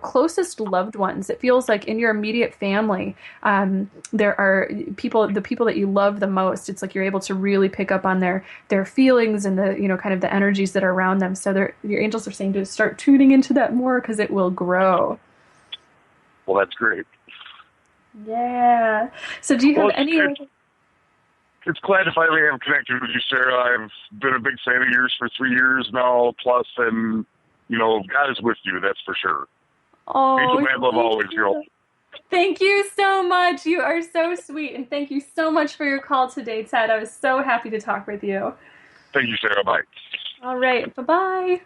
closest loved ones. It feels like in your immediate family, there are the people that you love the most. It's like you're able to really pick up on their feelings and the kind of the energies that are around them. So your angels are saying to start tuning into that more because it will grow.
Well, that's great.
Yeah. So do you have any?
It's glad to finally have connected with you, Sarah. I've been a big fan of yours for 3 years now, plus, and, God is with you, that's for sure.
Oh,
Angel Man love always, girl.
Thank you so much. You are so sweet, and thank you so much for your call today, Ted. I was so happy to talk with you.
Thank you, Sarah. Bye.
All right. Bye-bye.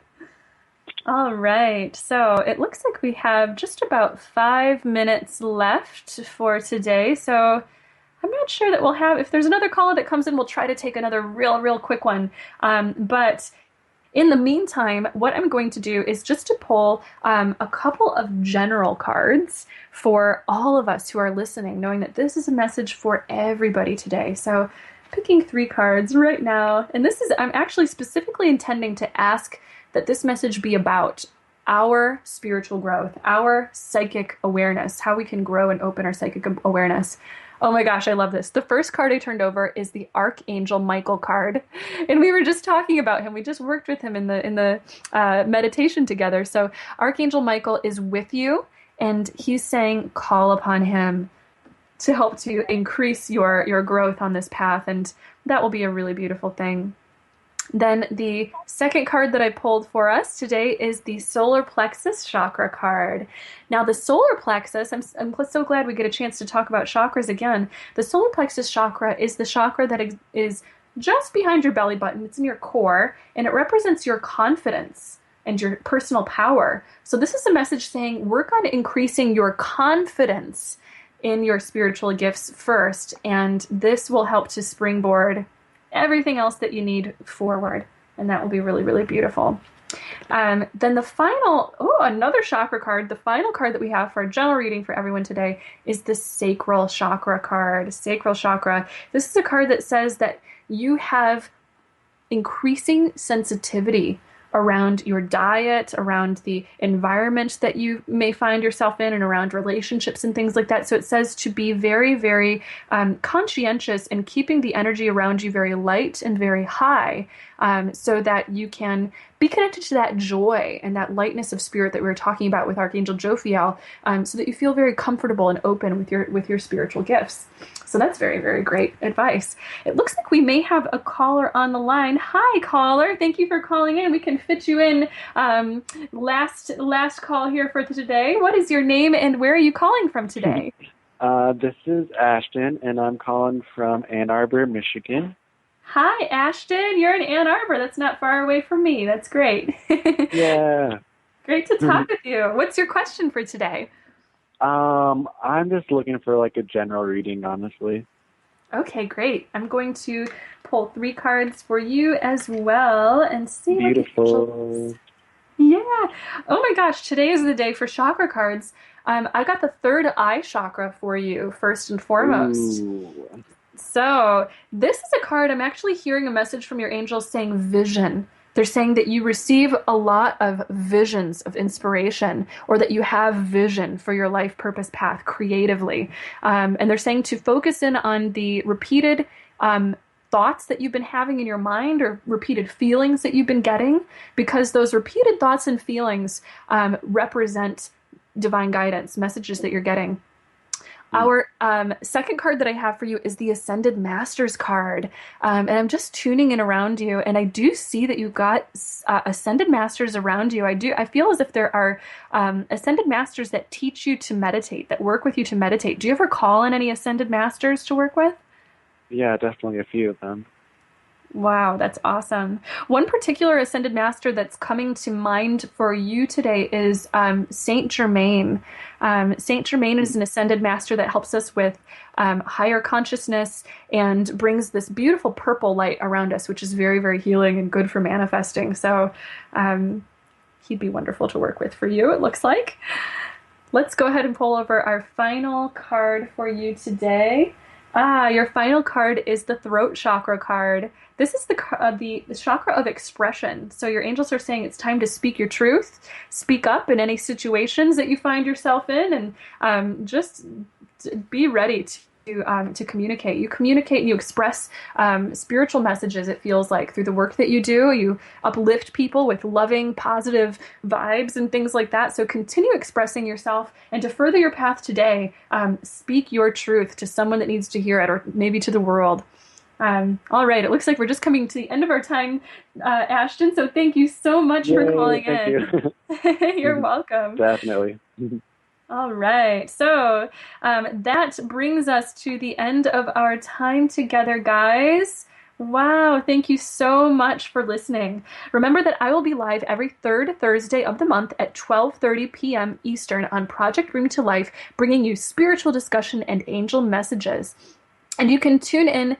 All right. So it looks like we have just about 5 minutes left for today. So I'm not sure that we'll have, if there's another caller that comes in, we'll try to take another real quick one. But in the meantime, what I'm going to do is just to pull a couple of general cards for all of us who are listening, knowing that this is a message for everybody today. So picking 3 cards right now. And I'm actually specifically intending to ask that this message be about our spiritual growth, our psychic awareness, how we can grow and open our psychic awareness. Oh my gosh, I love this. The first card I turned over is the Archangel Michael card. And we were just talking about him. We just worked with him in the meditation together. So Archangel Michael is with you, and he's saying, call upon him to help to increase your growth on this path. And that will be a really beautiful thing. Then the second card that I pulled for us today is the Solar Plexus Chakra card. Now the Solar Plexus, I'm so glad we get a chance to talk about chakras again. The Solar Plexus Chakra is the chakra that is just behind your belly button. It's in your core, and it represents your confidence and your personal power. So this is a message saying work on increasing your confidence in your spiritual gifts first, and this will help to springboard everything else that you need forward, and that will be really beautiful. Then the final, another chakra card, the final card that we have for a general reading for everyone today is the Sacral Chakra card. Sacral Chakra. This is a card that says that you have increasing sensitivity around your diet, around the environment that you may find yourself in, and around relationships and things like that. So it says to be very conscientious in keeping the energy around you very light and very high, so that you can be connected to that joy and that lightness of spirit that we were talking about with Archangel Jophiel, so that you feel very comfortable and open with your spiritual gifts. So that's very great advice. It looks like we may have a caller on the line. Hi, caller. Thank you for calling in. We can fit you in. Last call here for today. What is your name and where are you calling from today?
This is Ashton, and I'm calling from Ann Arbor, Michigan.
Hi, Ashton. You're in Ann Arbor. That's not far away from me. That's great.
Yeah.
Great to talk with you. What's your question for today?
I'm just looking for like a general reading, honestly.
Okay, great. I'm going to pull 3 cards for you as well and see.
Beautiful.
Yeah. Oh my gosh, today is the day for chakra cards. I got the third eye chakra for you, first and foremost.
Ooh.
So this is a card, I'm actually hearing a message from your angels saying vision. They're saying that you receive a lot of visions of inspiration, or that you have vision for your life purpose path creatively. And they're saying to focus in on the repeated thoughts that you've been having in your mind, or repeated feelings that you've been getting, because those repeated thoughts and feelings represent divine guidance, messages that you're getting. Our second card that I have for you is the Ascended Masters card. And I'm just tuning in around you, and I do see that you've got Ascended Masters around you. I feel as if there are Ascended Masters that teach you to meditate, that work with you to meditate. Do you ever call on any Ascended Masters to work with?
Yeah, definitely a few of them.
Wow, that's awesome. One particular Ascended Master that's coming to mind for you today is Saint Germain. Saint Germain is an Ascended Master that helps us with higher consciousness and brings this beautiful purple light around us, which is very, very healing and good for manifesting. So he'd be wonderful to work with for you, it looks like. Let's go ahead and pull over our final card for you today. Your final card is the Throat Chakra card. This is the chakra of expression. So your angels are saying it's time to speak your truth, speak up in any situations that you find yourself in, and just be ready to communicate. You communicate and you express spiritual messages, it feels like, through the work that you do. You uplift people with loving, positive vibes and things like that. So continue expressing yourself, and to further your path today, speak your truth to someone that needs to hear it, or maybe to the world. All right, it looks like we're just coming to the end of our time, Ashton, so thank you so much for calling in.
Thank you.
You're welcome.
Definitely.
All right, so that brings us to the end of our time together, guys. Wow, thank you so much for listening. Remember that I will be live every third Thursday of the month at 12:30 p.m. Eastern on Project Bring Me to Life, bringing you spiritual discussion and angel messages. And you can tune in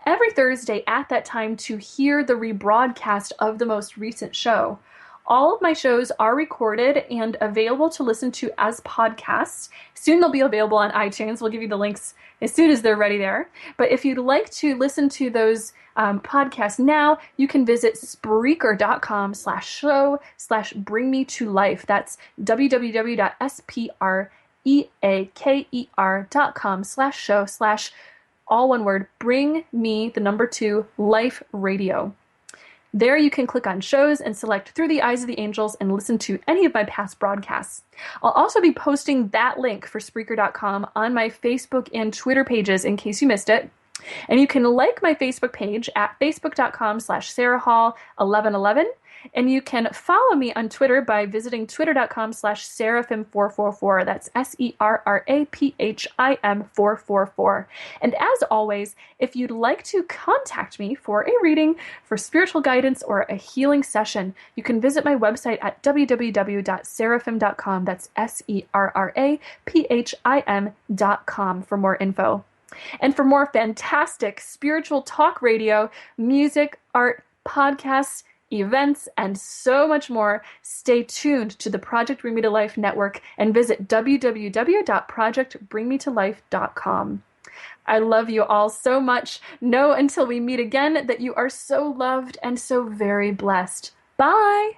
every Thursday at that time to hear the rebroadcast of the most recent show. All of my shows are recorded and available to listen to as podcasts. Soon they'll be available on iTunes. We'll give you the links as soon as they're ready there. But if you'd like to listen to those podcasts now, you can visit Spreaker.com/show/bringmetolife. That's www.spreaker.com/show/ all one word, bring me the number 2 life radio. There you can click on shows and select Through the Eyes of the Angels and listen to any of my past broadcasts. I'll also be posting that link for Spreaker.com on my Facebook and Twitter pages in case you missed it. And you can like my Facebook page at facebook.com/SarahHall1111. And you can follow me on Twitter by visiting twitter.com/Seraphim444. That's SERRAPHIM444. And as always, if you'd like to contact me for a reading, for spiritual guidance, or a healing session, you can visit my website at www.seraphim.com. That's SERRAPHIM.com for more info. And for more fantastic spiritual talk radio, music, art, podcasts, events, and so much more, stay tuned to the Project Bring Me to Life network and visit www.projectbringmetolife.com. I love you all so much. Know until we meet again that you are so loved and so very blessed. Bye!